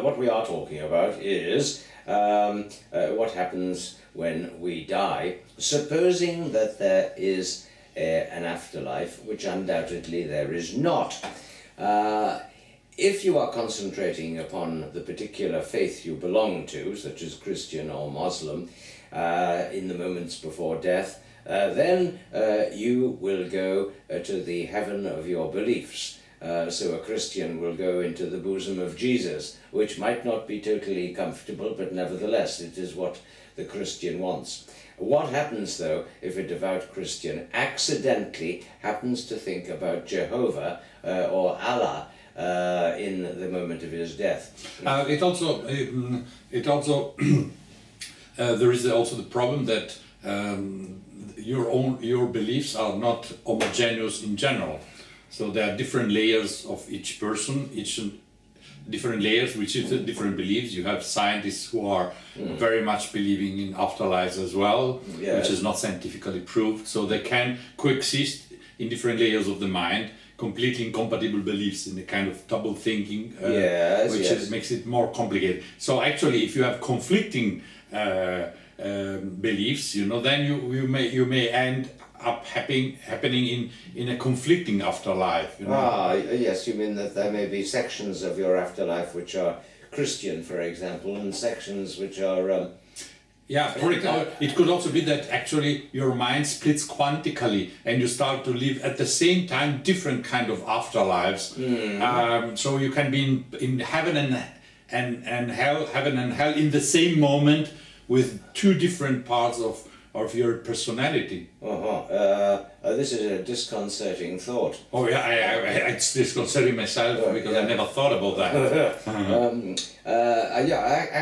What we are talking about is what happens when we die, supposing that there is an afterlife, which undoubtedly there is not. If you are concentrating upon the particular faith you belong to, such as Christian or Muslim, in the moments before death, then you will go to the heaven of your beliefs. So a Christian will go into the bosom of Jesus, which might not be totally comfortable, but nevertheless it is what the Christian wants. What happens though if a devout Christian accidentally happens to think about Jehovah or Allah in the moment of his death? It also there is also the problem that your beliefs are not homogeneous in general. So there are different layers of each person, different layers which is different beliefs. You have scientists who are very much believing in afterlives as well, which is not scientifically proved. So they can coexist in different layers of the mind, completely incompatible beliefs in a kind of double thinking, makes it more complicated. So actually, if you have conflicting beliefs, then you may end up happening in a conflicting afterlife. Yes, you mean that there may be sections of your afterlife which are Christian, for example, and sections which are... it could also be that actually your mind splits quantically and you start to live at the same time different kind of afterlives. So you can be in heaven and hell in the same moment with two different parts of your personality. This is a disconcerting thought. Oh yeah, it's disconcerting myself because I never thought about that.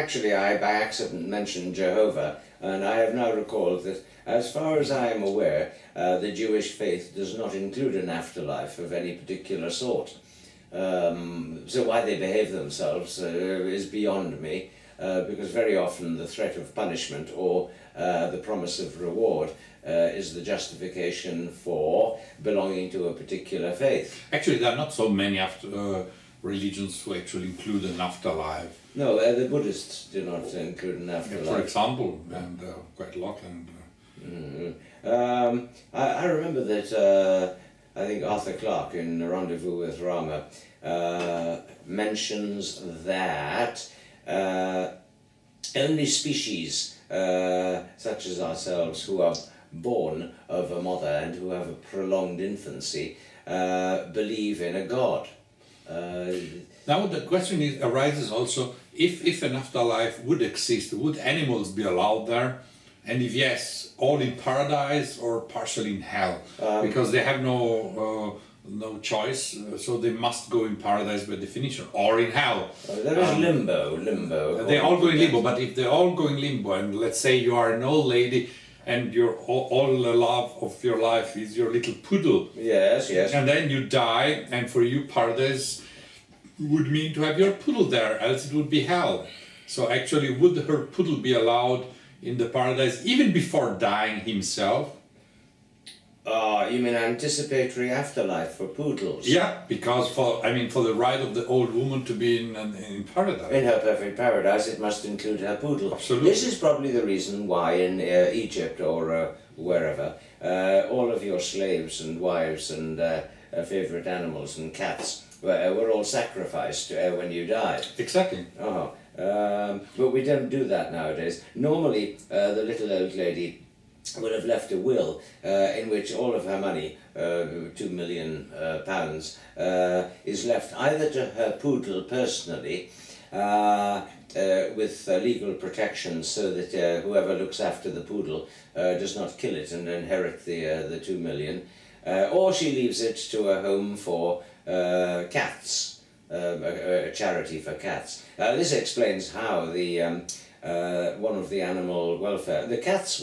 Actually, I by accident mentioned Jehovah, and I have now recalled that, as far as I am aware, the Jewish faith does not include an afterlife of any particular sort. So why they behave themselves is beyond me. Because very often the threat of punishment or the promise of reward is the justification for belonging to a particular faith. Actually, there are not so many religions who actually include an afterlife. No, the Buddhists do not include an afterlife. For example, and quite a lot. I remember that I think Arthur Clarke in Rendezvous with Rama mentions that only species such as ourselves who are born of a mother and who have a prolonged infancy believe in a god. Now the question arises also, if an afterlife would exist, would animals be allowed there? And if yes, all in paradise or partially in hell? Because they have no choice, so they must go in paradise by definition, or in hell. There is limbo. They all go in limbo, but if they all go in limbo, and let's say you are an old lady, and your all the love of your life is your little poodle. Yes. And then you die, and for you paradise would mean to have your poodle there, else it would be hell. So actually, would her poodle be allowed in the paradise even before dying himself? You mean anticipatory afterlife for poodles? Yeah, because for the right of the old woman to be in paradise. In her perfect paradise, it must include her poodle. Absolutely. This is probably the reason why in Egypt or wherever, all of your slaves and wives and favourite animals and cats were all sacrificed when you died. Exactly. But we don't do that nowadays. Normally, the little old lady would have left a will in which all of her money, £2 million, is left either to her poodle personally with legal protection so that whoever looks after the poodle does not kill it and inherit the 2 million, or she leaves it to a home for cats, a charity for cats. This explains how the one of the animal welfare, the cats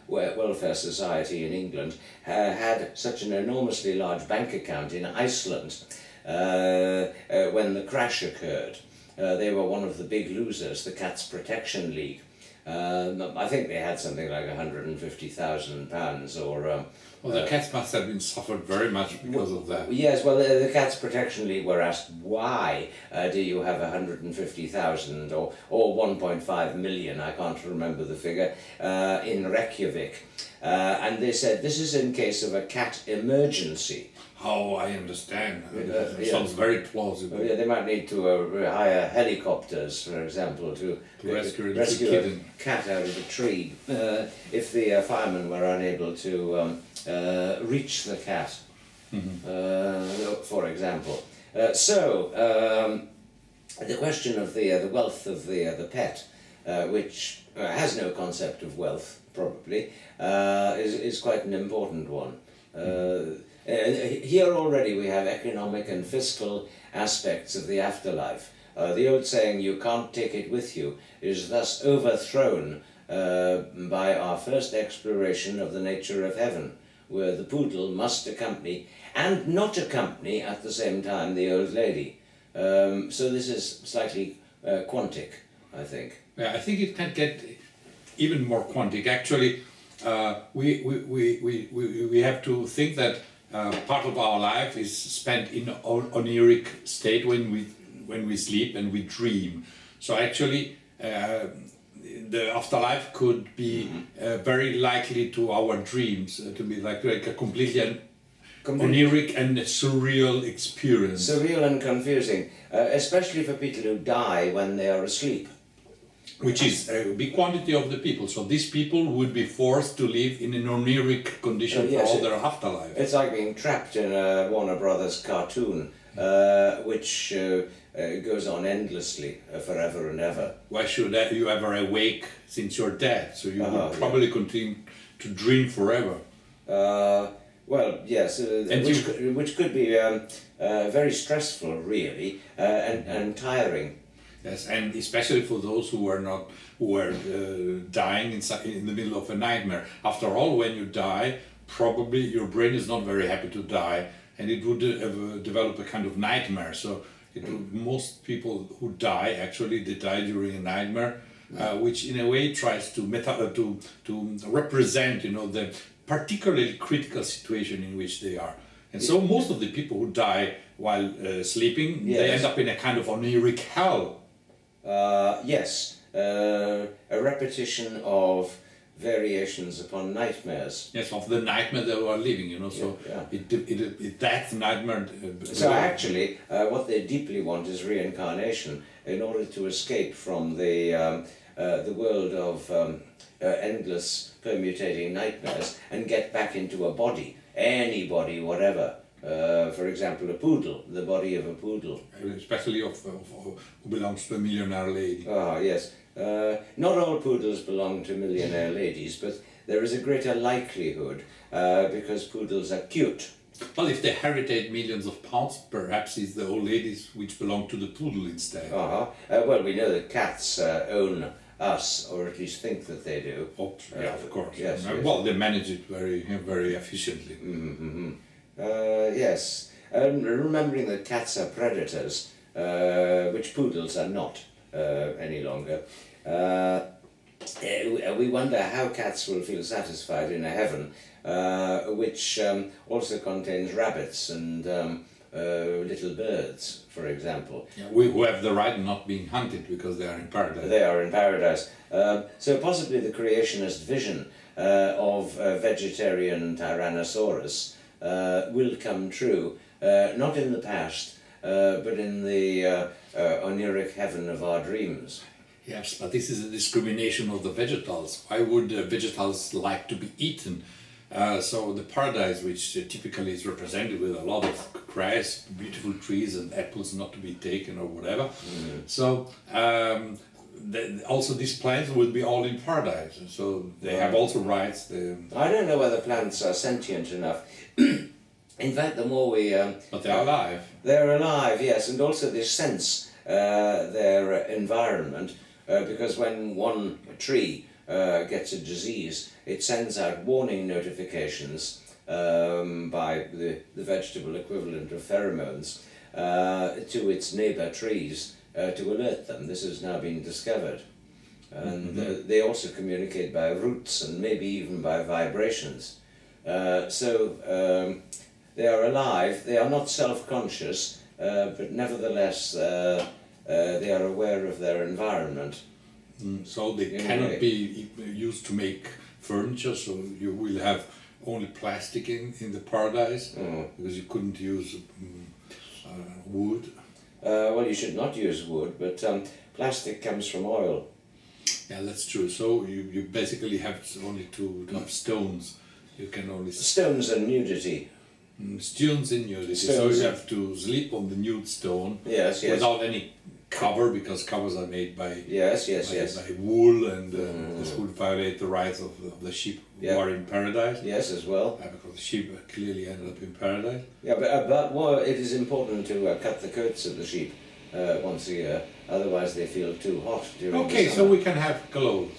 welfare society in England had such an enormously large bank account in Iceland when the crash occurred. They were one of the big losers, the Cats Protection League. I think they had something like £150,000 Well, the cats must have been suffered very much because of that. Yes, well, the Cats Protection League were asked, why do you have 150,000 or 1.5 million, I can't remember the figure, in Reykjavik. And they said, this is in case of a cat emergency. Oh, I understand. Sounds very plausible. Yeah, they might need to hire helicopters, for example, to rescue a cat out of a tree if the firemen were unable to reach the cat, for example. The question of the wealth of the pet, which has no concept of wealth, probably, is quite an important one. Here already we have economic and fiscal aspects of the afterlife. The old saying, you can't take it with you, is thus overthrown by our first exploration of the nature of heaven, where the poodle must accompany, and not accompany at the same time, the old lady. So this is slightly quantic, I think. Yeah, I think it can get even more quantic. Actually, we have to think that part of our life is spent in oniric state when we sleep and we dream. So actually, the afterlife could be very likely to our dreams, to be like a completely oniric and surreal experience. Surreal and confusing, especially for people who die when they are asleep. Which is a big quantity of the people. So these people would be forced to live in an oniric condition for all their afterlife. It's like being trapped in a Warner Brothers cartoon, which goes on endlessly, forever and ever. Why should you ever awake since you're dead? So you would probably continue to dream forever. Well, yes, which could be very stressful, really, and tiring. Yes, and especially for those who were dying in the middle of a nightmare. After all, when you die, probably your brain is not very happy to die, and it would develop a kind of nightmare. So most people who die, actually, they die during a nightmare, which in a way tries to represent, the particularly critical situation in which they are. And so most of the people who die while sleeping, they end up in a kind of oniric hell. Yes, a repetition of variations upon nightmares. Yes, of the nightmare they were living, so that nightmare... So actually, what they deeply want is reincarnation in order to escape from the world of endless permutating nightmares and get back into a body, any body, whatever. For example, a poodle, the body of a poodle. Especially who belongs to a millionaire lady. Ah, yes. Not all poodles belong to millionaire ladies, but there is a greater likelihood because poodles are cute. Well, if they heritate millions of pounds, perhaps it's the old ladies which belong to the poodle instead. Well, we know that cats own us, or at least think that they do. Oh, yeah, of course. Yes, yes. Well, they manage it very, very efficiently. Yes, remembering that cats are predators, which poodles are not any longer. We wonder how cats will feel satisfied in a heaven which also contains rabbits and little birds, for example. Yeah, who have the right not being hunted because they are in paradise. They are in paradise. So possibly the creationist vision of a vegetarian Tyrannosaurus will come true, not in the past, but in the oniric heaven of our dreams. Yes, but this is a discrimination of the vegetals. Why would vegetals like to be eaten? So the paradise, which typically is represented with a lot of grass, beautiful trees and apples not to be taken or whatever. So also these plants will be all in paradise, so they have also rights. I don't know whether plants are sentient enough. In fact, the more we... but they're alive. They're alive, yes, and also they sense their environment, because when one tree gets a disease, it sends out warning notifications by the vegetable equivalent of pheromones to its neighbour trees to alert them. This has now been discovered. And they also communicate by roots and maybe even by vibrations. They are alive, they are not self-conscious, but nevertheless they are aware of their environment. So they cannot be used to make furniture, so you will have only plastic in the paradise, because you couldn't use wood. Well, you should not use wood, but plastic comes from oil. Yeah, that's true. So you basically have only to have stones. You can only... Stones and nudity. Stones and nudity. So you have to sleep on the nude stone. Yes, yes. Without any cover, because covers are made by by wool, and this would violate the rights of the sheep who are in paradise. Yes, as well. Because the sheep clearly ended up in paradise. Yeah, but well, it is important to cut the coats of the sheep once a year, otherwise they feel too hot during the summer. So we can have clothes.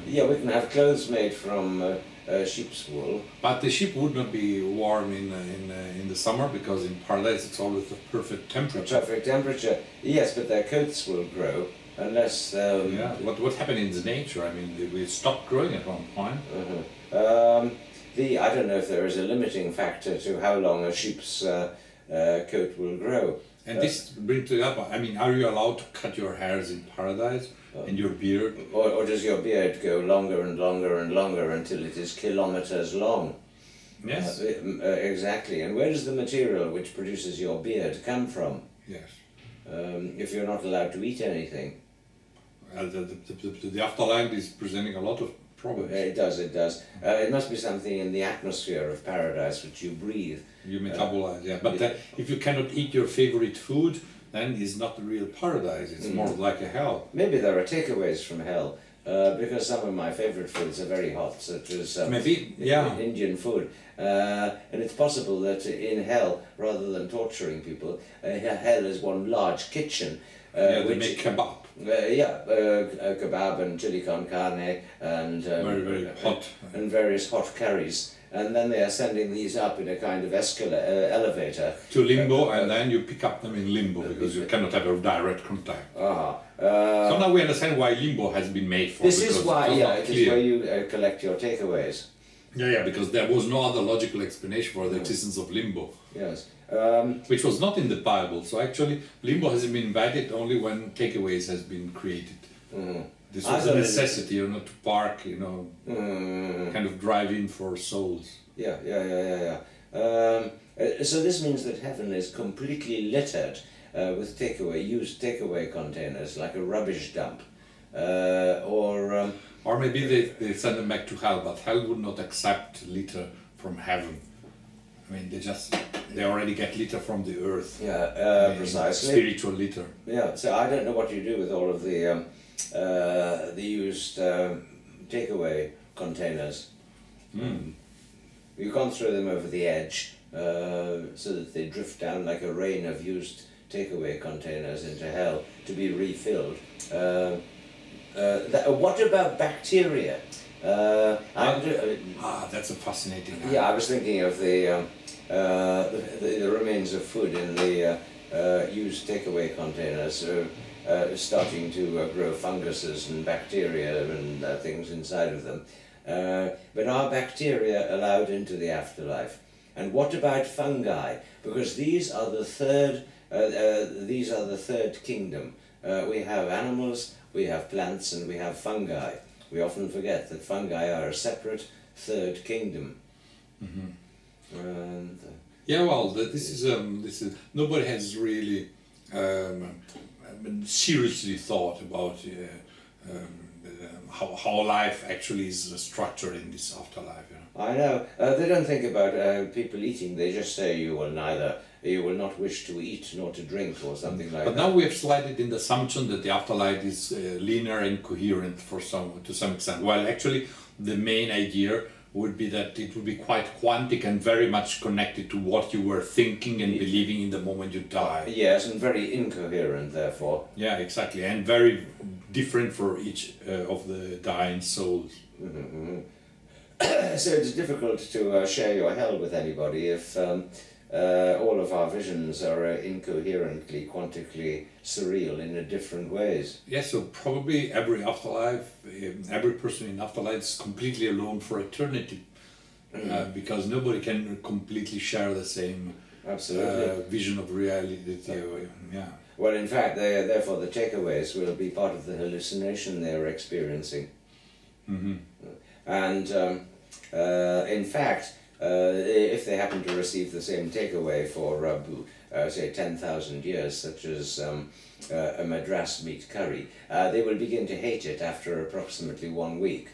Yeah, we can have clothes made from sheep's wool. But the sheep would not be warm in the summer, because in paradise it's always the perfect temperature. Perfect temperature, yes, but their coats will grow unless... what happened in the nature? I mean, we stopped growing at one point. I don't know if there is a limiting factor to how long a sheep's coat will grow. And this brings it up, I mean, are you allowed to cut your hairs in paradise? And your beard? Or does your beard go longer and longer and longer until it is kilometers long? Yes. Exactly. And where does the material which produces your beard come from? Yes. If you're not allowed to eat anything. The afterlife is presenting a lot of problems. It does. It must be something in the atmosphere of paradise which you breathe. You metabolize, But if you cannot eat your favorite food, then it's not the real paradise, it's more like a hell. Maybe there are takeaways from hell, because some of my favorite foods are very hot, such as Indian food. And it's possible that in hell, rather than torturing people, hell is one large kitchen. They make kebab. Kebab and chili con carne and very hot. And various hot curries. And then they are sending these up in a kind of elevator. To limbo, and then you pick up them in limbo, because you cannot have a direct contact. So now we understand why limbo has been made for. This is why, it is where you collect your takeaways. Because there was no other logical explanation for the existence of limbo. Yes. Which was not in the Bible. So actually, limbo has been invented only when takeaways has been created. This was a necessity, to park, kind of drive in for souls. So this means that heaven is completely littered with used takeaway containers, like a rubbish dump. Or maybe they send them back to hell, but hell would not accept litter from heaven. I mean, they already get litter from the earth. Precisely. Spiritual litter. Yeah, so I don't know what you do with all of the used takeaway containers. You can't throw them over the edge so that they drift down like a rain of used takeaway containers into hell to be refilled. What about bacteria? That's a fascinating. I was thinking of the remains of food in the used takeaway containers. Starting to grow funguses and bacteria and things inside of them. But are bacteria allowed into the afterlife? And what about fungi? Because these are the third kingdom. We have animals, we have plants, and we have fungi. We often forget that fungi are a separate third kingdom. And, this is nobody has really seriously thought about how life actually is structured in this afterlife. I know. They don't think about people eating. They just say you will not wish to eat nor to drink or something like that. But now we have slided in the assumption that the afterlife is linear and coherent to some extent. While actually the main idea would be that it would be quite quantic and very much connected to what you were thinking and believing in the moment you die. Yes, and very incoherent, therefore. Yeah, exactly, and very different for each of the dying souls. So it's difficult to share your hell with anybody if all of our visions are incoherently, quantically surreal in different ways. Yes, so probably every afterlife, every person in afterlife is completely alone for eternity, because nobody can completely share the same Absolutely. vision of reality. Yeah. Well, in fact, therefore the takeaways will be part of the hallucination they're experiencing. And in fact, if they happen to receive the same takeaway for, say, 10,000 years, such as a Madras meat curry, they will begin to hate it after approximately 1 week.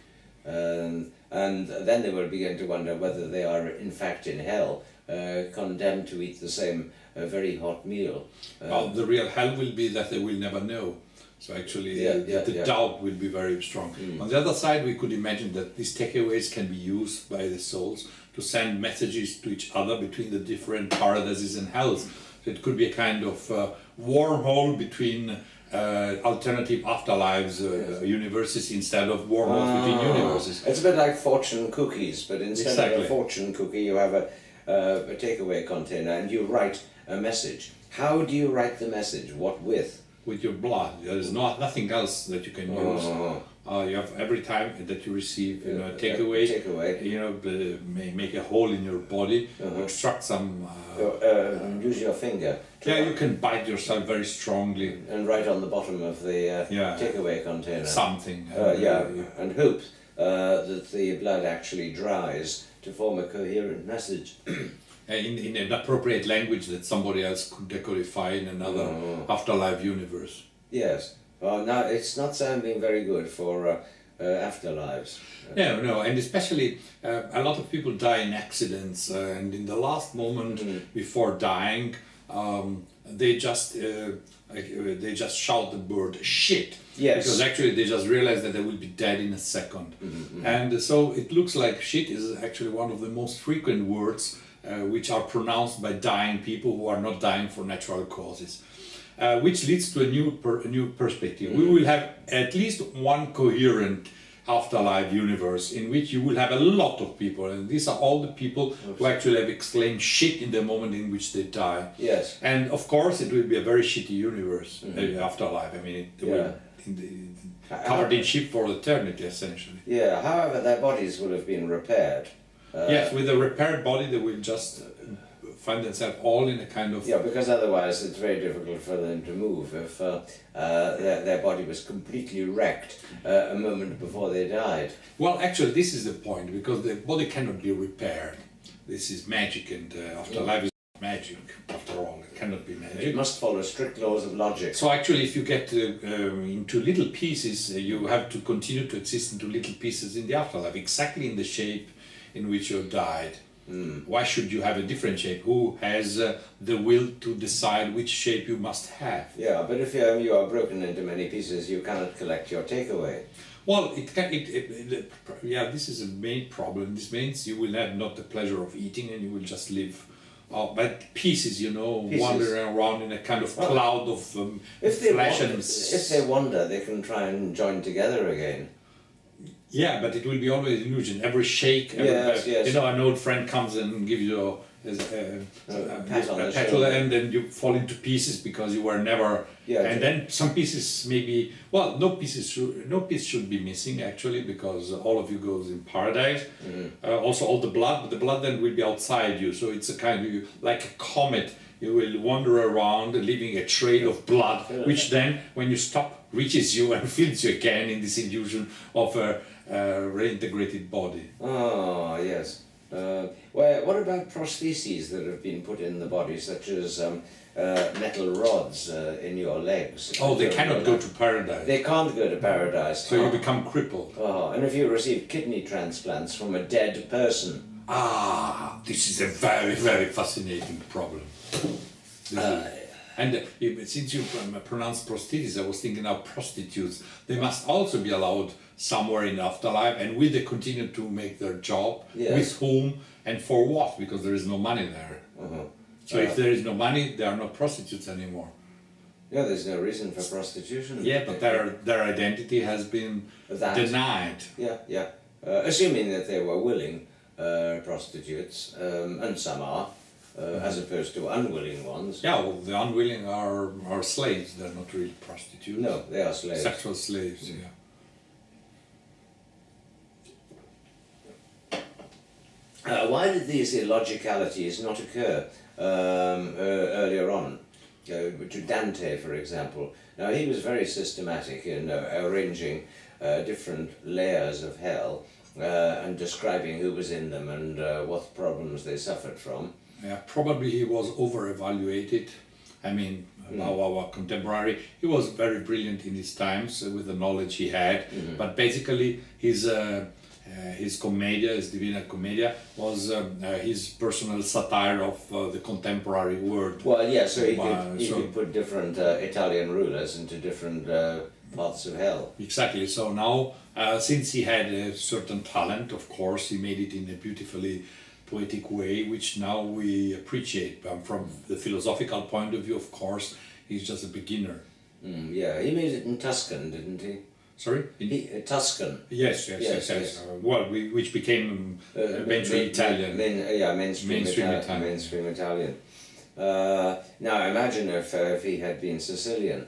And then they will begin to wonder whether they are in fact in hell, condemned to eat the same very hot meal. Well, the real hell will be that they will never know. So actually, the doubt will be very strong. On the other side, we could imagine that these takeaways can be used by the souls to send messages to each other between the different paradises and hells. So it could be a kind of wormhole between alternative afterlives, universes, instead of wormholes between universes. It's a bit like fortune cookies, but instead of a fortune cookie, you have a takeaway container and you write a message. How do you write the message? What with? With your blood. There is nothing else that you can use. You have every time that you receive a takeaway, make a hole in your body, extract some. Use your finger. You can bite yourself very strongly and write on the bottom of the takeaway container something. And hope that the blood actually dries to form a coherent message. In an appropriate language that somebody else could decodify in another afterlife universe. Yes. Well, now it's not sounding very good for afterlives. No, and especially a lot of people die in accidents, and in the last moment before dying, they just shout the word shit. Yes. Because actually they just realize that they will be dead in a second. And so it looks like shit is actually one of the most frequent words which are pronounced by dying people who are not dying for natural causes. Which leads to a new perspective. We will have at least one coherent afterlife universe in which you will have a lot of people, and these are all the people who actually have exclaimed shit in the moment in which they die. Yes. And of course it will be a very shitty universe, afterlife. I mean, it will covered in shit for eternity, essentially. Yeah, however, their bodies will have been repaired. Yes, with a repaired body they will just find themselves all in a kind of... Yeah, because otherwise it's very difficult for them to move if their body was completely wrecked a moment before they died. Well, actually this is the point, because the body cannot be repaired. This is magic, and afterlife is magic, after all. It cannot be magic. It must follow strict laws of logic. So actually if you get into little pieces, you have to continue to exist into little pieces in the afterlife, exactly in the shape in which you died. Why should you have a different shape? Who has the will to decide which shape you must have? Yeah, but if you are broken into many pieces, you cannot collect your takeaway. Well, this is a main problem. This means you will have not the pleasure of eating, and you will just live by pieces, wandering around in a kind of cloud of flesh and... If they wander, they can try and join together again. Yeah, but it will be always an illusion. Every shake, an old friend comes and gives you a pat on the shoulder, and then you fall into pieces because you were never. Yeah, and then some pieces maybe. Well, no piece should be missing actually, because all of you goes in paradise. Also, all the blood, but the blood then will be outside you. So it's a kind of like a comet. You will wander around, leaving a trail of blood, which then, when you stop, reaches you and fills you again in this illusion of a reintegrated body. Oh, yes. Well, what about prostheses that have been put in the body, such as metal rods in your legs? Oh, they cannot go to paradise. They can't go to paradise. So you become crippled. Oh, and if you receive kidney transplants from a dead person? This is a very, very fascinating problem. And since you pronounced prostheses, I was thinking now prostitutes. They must also be allowed somewhere in afterlife, and will they continue to make their job? Yes. With whom and for what? Because there is no money there. So if there is no money, they are not prostitutes anymore. Yeah, there's no reason for prostitution. Yeah, but their identity has been denied. Yeah. Assuming that they were willing prostitutes, and some are. As opposed to unwilling ones. Yeah, well, the unwilling are slaves. They're not really prostitutes. No, they are slaves. Sexual slaves, Why did these illogicalities not occur earlier on? To Dante, for example. Now, he was very systematic in arranging different layers of hell and describing who was in them and what problems they suffered from. Yeah, probably he was over-evaluated. I mean, now our contemporary, he was very brilliant in his times with the knowledge he had, but basically his Commedia, his Divina Commedia, was his personal satire of the contemporary world. Well, yeah, so he could put different Italian rulers into different parts of hell. Exactly. So now, since he had a certain talent, of course, he made it in a beautifully poetic way, which now we appreciate. From the philosophical point of view, of course, he's just a beginner. Yeah, he made it in Tuscan, didn't he? Sorry? Tuscan. Yes. Which became eventually Italian. Mainstream Italian. Now imagine if he had been Sicilian.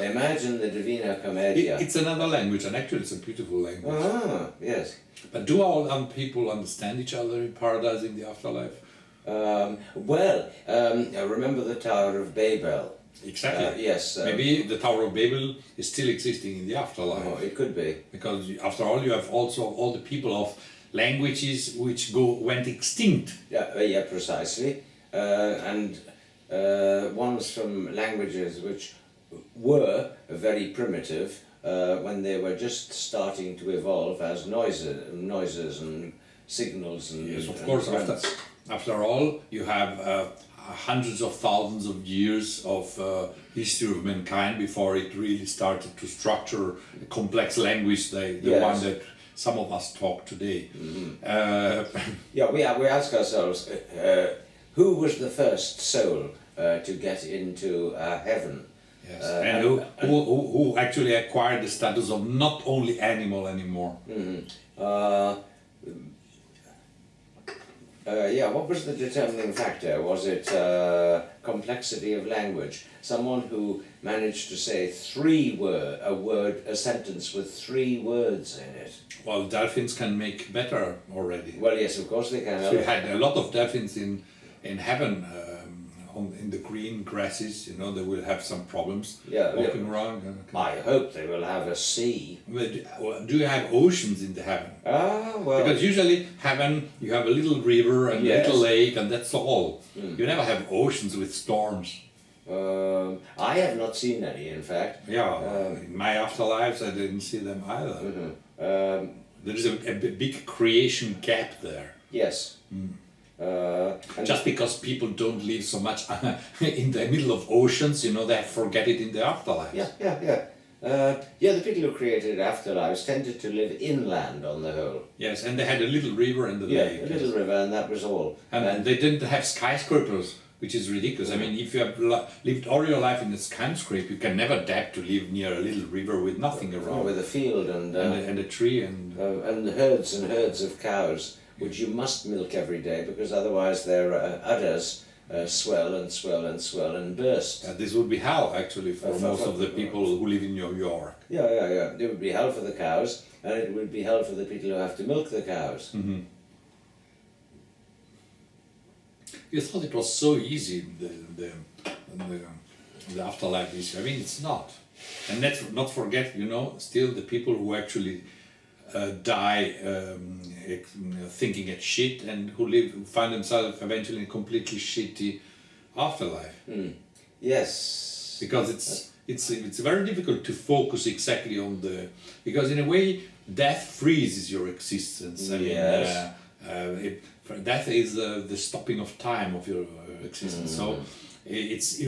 Imagine the Divina Commedia. It's another language, and actually it's a beautiful language. Ah, yes. But do all people understand each other in paradise, in the afterlife? Remember the Tower of Babel? Exactly. Yes. Maybe the Tower of Babel is still existing in the afterlife. Oh, it could be. Because after all, you have also all the people of languages which went extinct. Yeah, precisely. And ones from languages which were very primitive when they were just starting to evolve as noises and signals and yes, of course. After all, you have hundreds of thousands of years of history of mankind before it really started to structure a complex language, the one that some of us talk today. We ask ourselves, who was the first soul to get into heaven? Yes, and who actually acquired the status of not only animal anymore. What was the determining factor? Was it complexity of language? Someone who managed to say a sentence with 3 words in it. Well, dolphins can make better already. Well, yes, of course they can. So you had a lot of dolphins in heaven, in the green grasses. You know, they will have some problems walking around. I hope they will have a sea. Do you have oceans in the heaven? Well. Because usually heaven, you have a little river and a little lake, and that's all. You never have oceans with storms. I have not seen any, in fact. In my afterlives, I didn't see them either. There is a big creation gap there. Yes. Just because people don't live so much in the middle of oceans, you know, they forget it in the afterlife. The people who created afterlives tended to live inland on the whole. Yes, and they had a little river and the lake. A little river, and that was all. And they didn't have skyscrapers, which is ridiculous. I mean, if you have lived all your life in a skyscraper, you can never dare to live near a little river with nothing around. With a field and a tree and herds and herds of cows, which you must milk every day, because otherwise their udders swell and swell and swell and burst. This would be hell, actually, for most of the people who live in New York. It would be hell for the cows, and it would be hell for the people who have to milk the cows. You thought it was so easy, the afterlife issue. I mean, it's not. And let's not forget, you know, still the people who actually die thinking it's shit, and who find themselves eventually in a completely shitty afterlife. Yes. Because it's very difficult to focus exactly on because in a way death freezes your existence. I mean, death is the stopping of time of your existence. So it's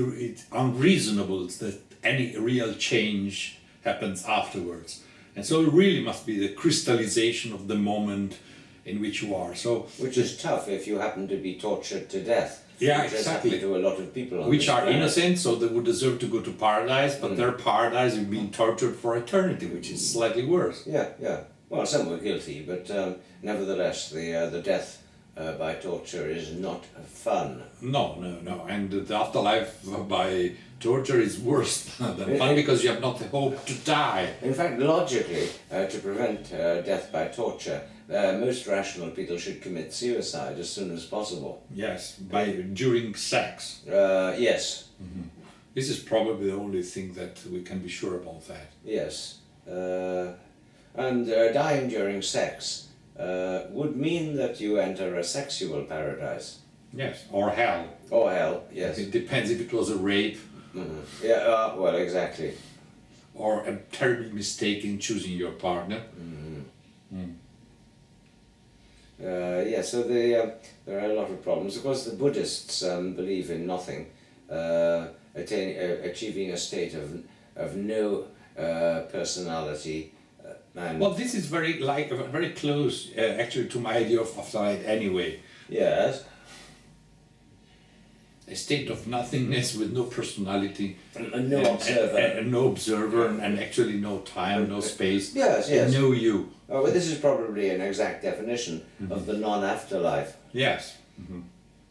unreasonable that any real change happens afterwards. And so it really must be the crystallization of the moment in which you are. Which is tough if you happen to be tortured to death. Yeah, which exactly. Has happened to a lot of people. Which are innocent, so they would deserve to go to paradise, but their paradise is being tortured for eternity, which is slightly worse. Yeah. Well, some were guilty, but nevertheless, the death by torture is not fun. No. And the afterlife by torture is worse than fun, because you have not the hope to die. In fact, logically, to prevent death by torture, most rational people should commit suicide as soon as possible. Yes, during sex. Yes. This is probably the only thing that we can be sure about that. Yes. And dying during sex would mean that you enter a sexual paradise. Yes, or hell. Or hell, yes. It depends if it was a rape. Yeah, well, exactly. Or a terrible mistake in choosing your partner. Yeah, so there are a lot of problems. Of course, the Buddhists believe in nothing, achieving a state of no personality. Well, this is very close, actually, to my idea of afterlife anyway. Yes. A state of nothingness with no personality, And no observer. and no observer, and actually no time, no space. Yes, yes. No you. Oh, well, this is probably an exact definition of the non-afterlife. Yes.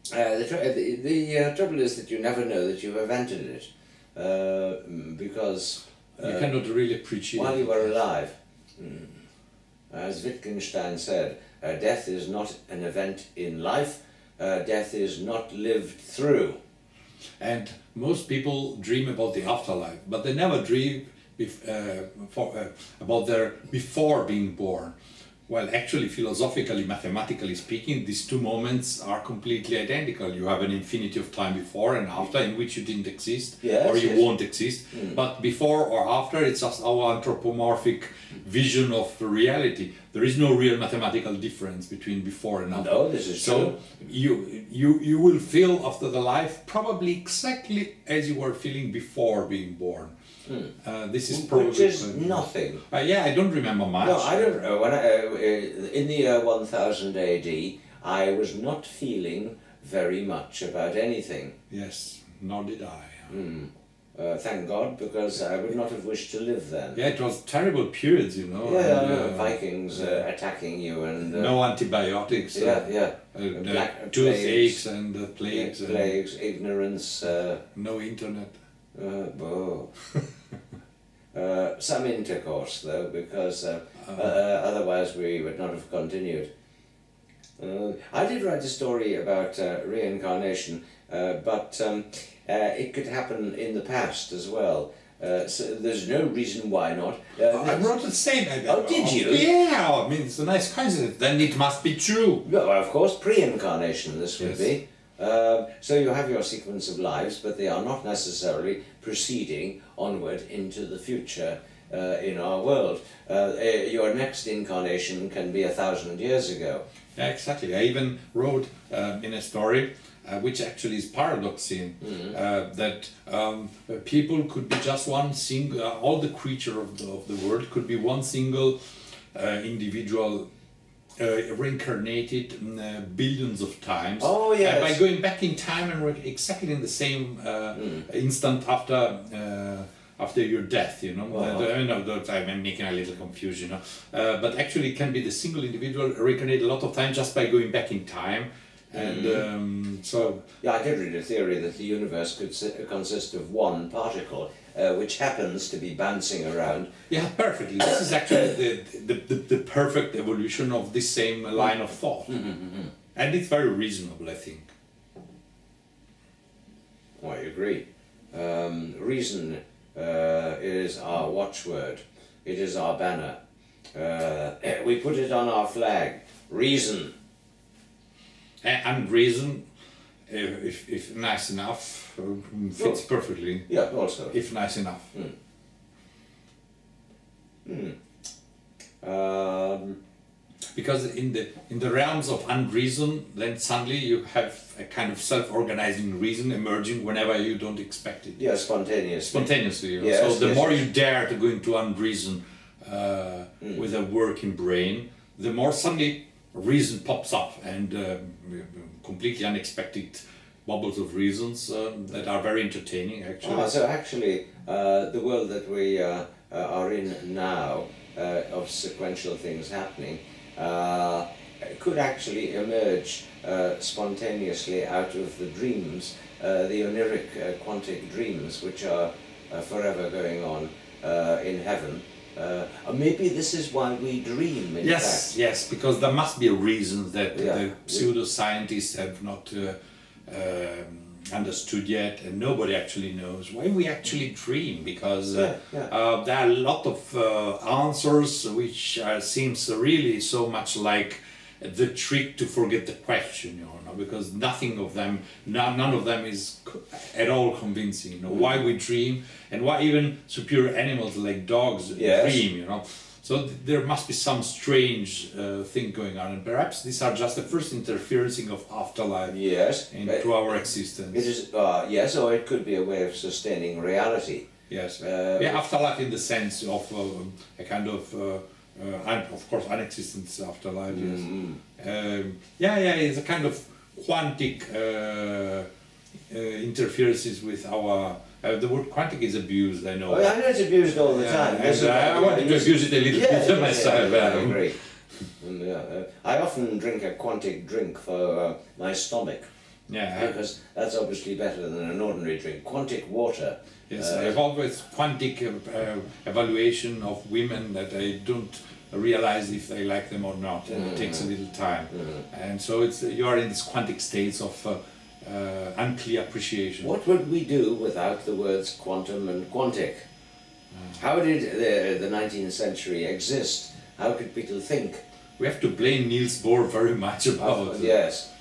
The trouble is that you never know that you have entered it, because You cannot really appreciate while it. you are alive, as Wittgenstein said, death is not an event in life, death is not lived through. And most people dream about the afterlife, but they never dream about their before being born. Well, actually, philosophically, mathematically speaking, these two moments are completely identical. You have an infinity of time before and after in which you didn't exist, Yes, or you yes. won't exist. But before or after, it's just our anthropomorphic vision of reality. There is no real mathematical difference between before and after. No, this is so true. you will feel after the life probably exactly as you were feeling before being born. This is probably Which is nothing. yeah, I don't remember much. No, I don't know. When in the year 1000 AD, I was not feeling very much about anything. Yes, nor did I. Thank God, because I would not have wished to live then. Yeah, it was terrible periods, you know. Yeah, and, Vikings attacking you and no antibiotics. Black Toothaches and plagues. And plagues, ignorance. no internet. Some intercourse though, because otherwise we would not have continued. I did write a story about reincarnation, but it could happen in the past as well. So there's no reason why not. I wrote the same. Oh, did you? Yeah, I mean, it's a nice coincidence. Then it must be true. Well, of course, pre-incarnation this would Yes. be. So you have your sequence of lives, but they are not necessarily proceeding onward into the future in our world. Your next incarnation can be 1,000 years ago. Yeah, exactly. I even wrote in a story, which actually is paradoxing, that people could be just one single, all the creature of the world could be one single individual reincarnated billions of times. Oh, yes. By going back in time and exactly in the same instant after your death, you know. Wow. I'm making a little confusion, you know. But actually, it can be the single individual reincarnated a lot of times just by going back in time. And so... Yeah, I did read a theory that the universe could consist of one particle, which happens to be bouncing around. Yeah, perfectly. This is actually the perfect evolution of this same line of thought. And it's very reasonable, I think. Oh, I agree. Reason is our watchword. It is our banner. We put it on our flag. Reason. And reason, if nice enough, fits perfectly. Yeah, also. If nice enough. Because in the realms of unreason, then suddenly you have a kind of self-organizing reason emerging whenever you don't expect it. Yeah, spontaneously. Spontaneously. You know? Yes, So the yes, more yes. you dare to go into unreason with a working brain, the more suddenly reason pops up and completely unexpected bubbles of reasons that are very entertaining, actually. So actually, the world that we are in now, of sequential things happening, could actually emerge spontaneously out of the dreams, the oniric quantic dreams, which are forever going on in heaven. Or maybe this is why we dream, in Yes, fact. yes, because there must be a reason that Yeah. the pseudoscientists have not understood yet, and nobody actually knows why we actually dream. Because there are a lot of answers which seems really so much like the trick to forget the question, because none of them is at all convincing. Why we dream, and why even superior animals like dogs dream. So there must be some strange thing going on, and perhaps these are just the first interferencing of afterlife into our existence. It is, yes, or it could be a way of sustaining reality. Yes, afterlife in the sense of a kind of, of course, unexistence afterlife. Yes, it's a kind of quantic interferences with our. The word quantic is abused, I know. I know it's abused all the time. I wanted to abuse it a little bit myself. I agree. And, I often drink a quantic drink for my stomach. Because that's obviously better than an ordinary drink. Quantic water. Yes, I've always quantic evaluation of women that I don't realize if they like them or not, and it takes a little time. And so you are in this quantic states of unclear appreciation. What would we do without the words quantum and quantic? How did the 19th century exist? How could people think? We have to blame Niels Bohr very much about it. Yes.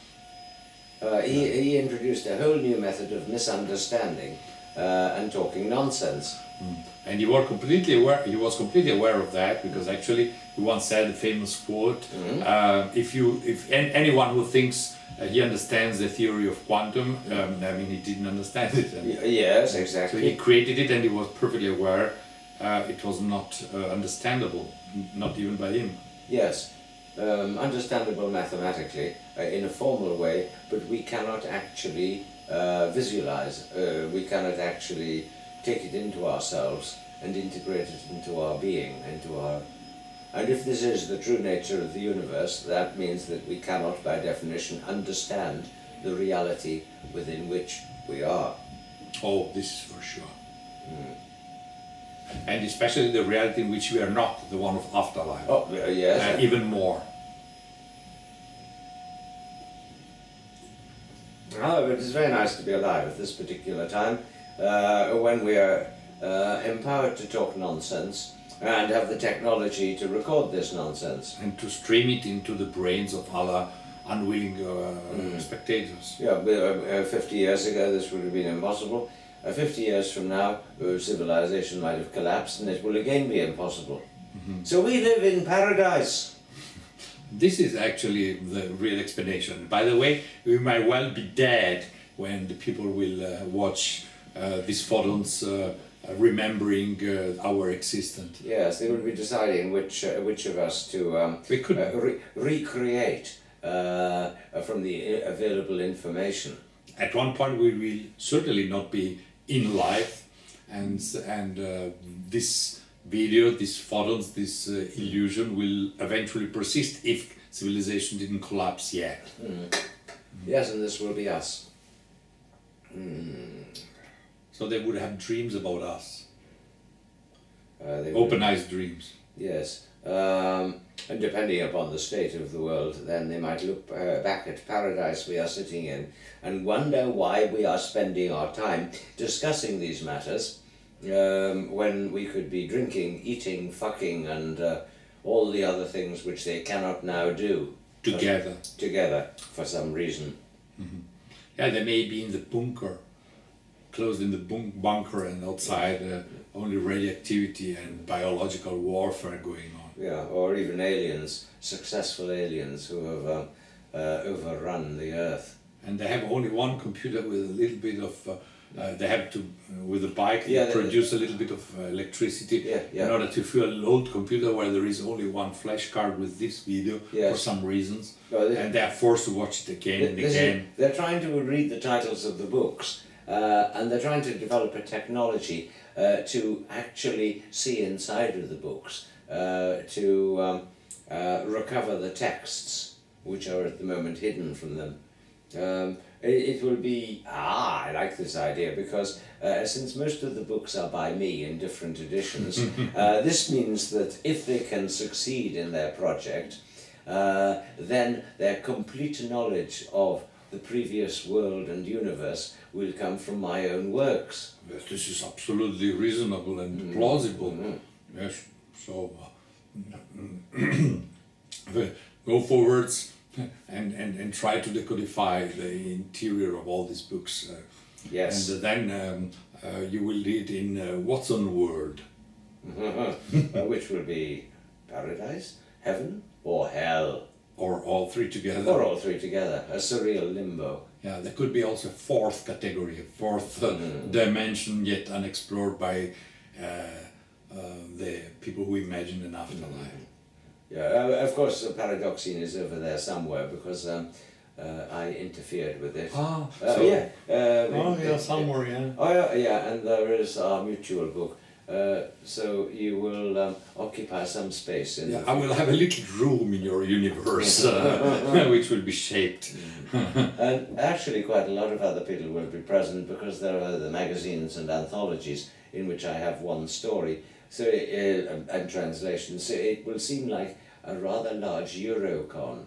He introduced a whole new method of misunderstanding and talking nonsense. And he was completely aware of that, because actually he once said a famous quote: if anyone who thinks he understands the theory of quantum, he didn't understand it. Yes, exactly. So he created it, and he was perfectly aware it was not understandable, not even by him. Yes, understandable mathematically in a formal way, but we cannot actually visualize. We cannot actually take it into ourselves and integrate it into our being, And if this is the true nature of the universe, that means that we cannot, by definition, understand the reality within which we are. Oh, this is for sure. And especially the reality in which we are not, the one of afterlife. Oh, yes. Even more. However, it is very nice to be alive at this particular time, when we are empowered to talk nonsense and have the technology to record this nonsense. And to stream it into the brains of other unwilling spectators. Yeah, 50 years ago this would have been impossible. 50 years from now, civilization might have collapsed and it will again be impossible. So we live in paradise. This is actually the real explanation. By the way, we might well be dead when the people will watch these photons remembering our existence. Yes, they will be deciding which of us to we could recreate from the available information. At one point we will certainly not be in life, and this video, these photons, this illusion will eventually persist if civilization didn't collapse yet. Yes, and this will be us. So they would have dreams about us. They Open-eyed dreams. Yes, and depending upon the state of the world, then they might look back at paradise we are sitting in and wonder why we are spending our time discussing these matters when we could be drinking, eating, fucking, and all the other things which they cannot now do together for some reason. Yeah, they may be in the bunker, closed in the bunker, and outside only radioactivity and biological warfare going on. Yeah, or even aliens, successful aliens who have overrun the Earth. And they have only one computer with a little bit of, they have to, with a bike, they produce a little bit of electricity in order to fuel an old computer where there is only one flash card with this video for some reasons. And they are forced to watch it again and again. They're trying to read the titles of the books, and they're trying to develop a technology to actually see inside of the books, to recover the texts which are at the moment hidden from them. It will be, I like this idea because since most of the books are by me in different editions, this means that if they can succeed in their project, then their complete knowledge of the previous world and universe will come from my own works. Yes, this is absolutely reasonable and plausible. Yes, so go forwards and try to decodify the interior of all these books. Yes. And then you will read in Watson World. Which will be paradise, heaven, or hell. Or all three together. Or all three together, a surreal limbo. Yeah, there could be also a fourth category, a fourth dimension yet unexplored by the people who imagine an afterlife. Yeah, of course, Paradoxine is over there somewhere because I interfered with it. Somewhere, yeah. Oh, yeah, and there is our mutual book. So you will occupy some space in. Yeah, I will have a little room in your universe, which will be shaped. And actually, quite a lot of other people will be present because there are the magazines and anthologies in which I have one story. So and translations. So it will seem like a rather large Eurocon.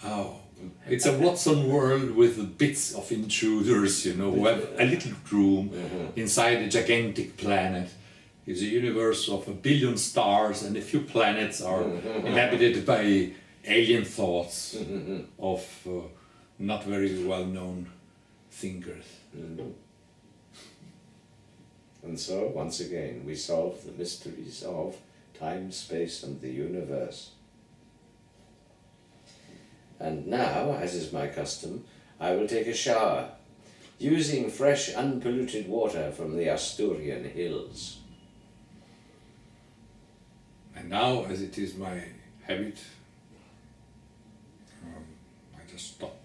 Oh, it's a Watson world with bits of intruders, you know, who have a little room inside a gigantic planet. It's a universe of 1 billion stars, and a few planets are inhabited by alien thoughts of not very well-known thinkers. And so, once again, we solve the mysteries of time, space, and the universe. And now, as is my custom, I will take a shower, using fresh, unpolluted water from the Asturian hills. And now, as it is my habit, I just stop